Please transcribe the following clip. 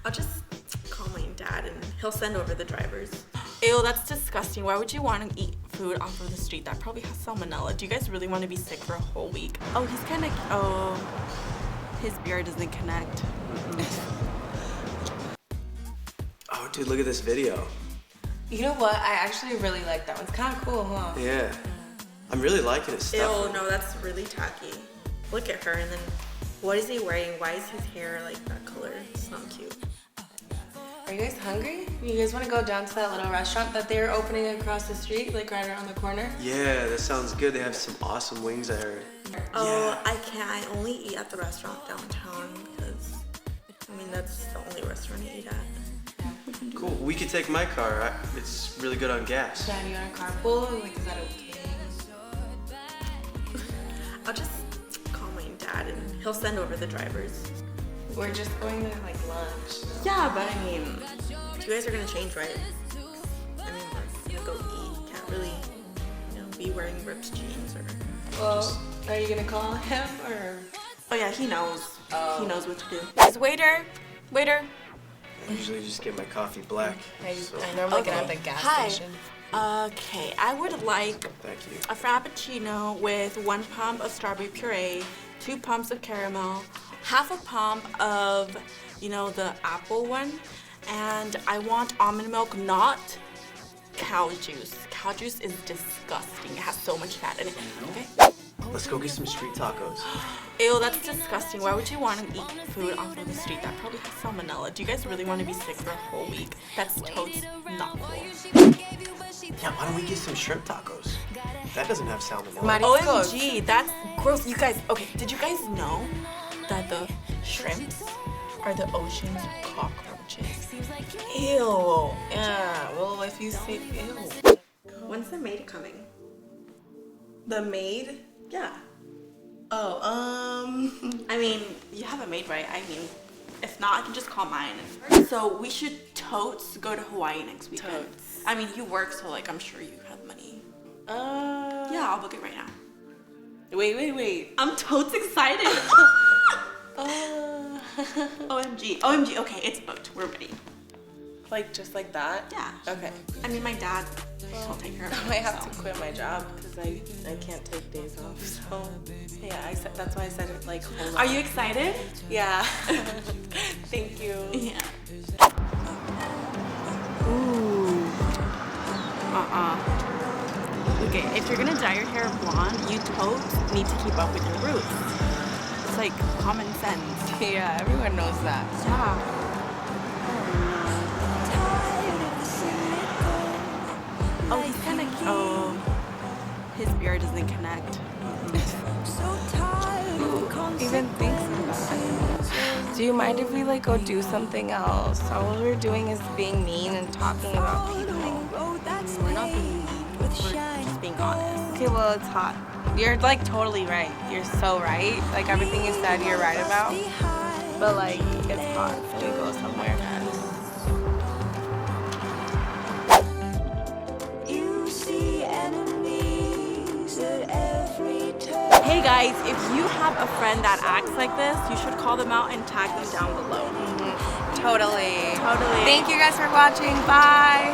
I'll just call my dad and he'll send over the drivers. Ew, that's disgusting. Why would you want to eat food off of the street? That probably has salmonella. Do you guys really want to be sick for a whole week? Oh, he's kind of, his beard doesn't connect. Oh, dude, look at this video. You know what? I actually really like that one. It's kind of cool, huh? Yeah. I'm really liking it. Ew, no, that's really tacky. Look at her, and then what is he wearing? Why is his hair like that color? It's not cute. Are you guys hungry? You guys want to go down to that little restaurant that they're opening across the street, like right around the corner? Yeah, that sounds good. They have some awesome wings, I heard. Oh, Yeah. I can't. I only eat at the restaurant downtown because, I mean, that's the only restaurant I eat at. Cool. We could take my car. It's really good on gas. Dad, you want a carpool? Like, is that okay? I'll just call my dad and he'll send over the drivers. We're just going to like lunch. Yeah, but I mean, you guys are gonna change, right? I mean, we're gonna go eat. Can't really, be wearing ripped jeans or. Well, are you gonna call him or? Oh yeah, he knows. Oh. He knows what to do. Yes, waiter. I usually just get my coffee black. I normally get at the gas station. Okay, I would like Thank you. a frappuccino with 1 pump of strawberry puree, 2 pumps of caramel, half a pump of, the apple one, and I want almond milk, not cow juice. Cow juice is disgusting. It has so much fat in it. Okay? Let's go get some street tacos. Ew, that's disgusting. Why would you want to eat food off of the street? That probably has salmonella. Do you guys really want to be sick for a whole week? That's totes not cool. Yeah, why don't we get some shrimp tacos? That doesn't have salmonella. OMG, that's gross. You guys, okay, did you guys know that the shrimps are the ocean's cockroaches? Ew. Yeah. Well, if you say ew. When's the maid coming? The maid? Yeah. Oh, I mean, you have a maid, right? I mean, if not, I can just call mine. So we should totes go to Hawaii next weekend. Totes. I mean, you work, so I'm sure you have money. Yeah. Yeah, I'll book it right now. Wait. I'm totes excited. OMG. Okay, it's booked. We're ready. Like just like that? Yeah. Okay. I mean, my dad, he'll take care of it. I might have to quit my job because I can't take days off. So yeah, that's why I said it like. Hold Are on. you excited? Yeah. Thank you. Yeah. Ooh. Okay, if you're gonna dye your hair blonde, you totes need to keep up with your roots. It's like common sense. Yeah, everyone knows that. Yeah. Oh, he's kind of cute. Oh, his beard doesn't connect. Who even thinks of that? Do you mind if we like go do something else? All we're doing is being mean and talking about people. We're not being mean. We're just being honest. Okay, well, it's hot. You're like totally right. You're so right. Like everything you said, you're right about. But like, it's hot. So we go somewhere. Hey guys, if you have a friend that acts like this, you should call them out and tag them down below. Totally. Totally. Thank you guys for watching. Bye.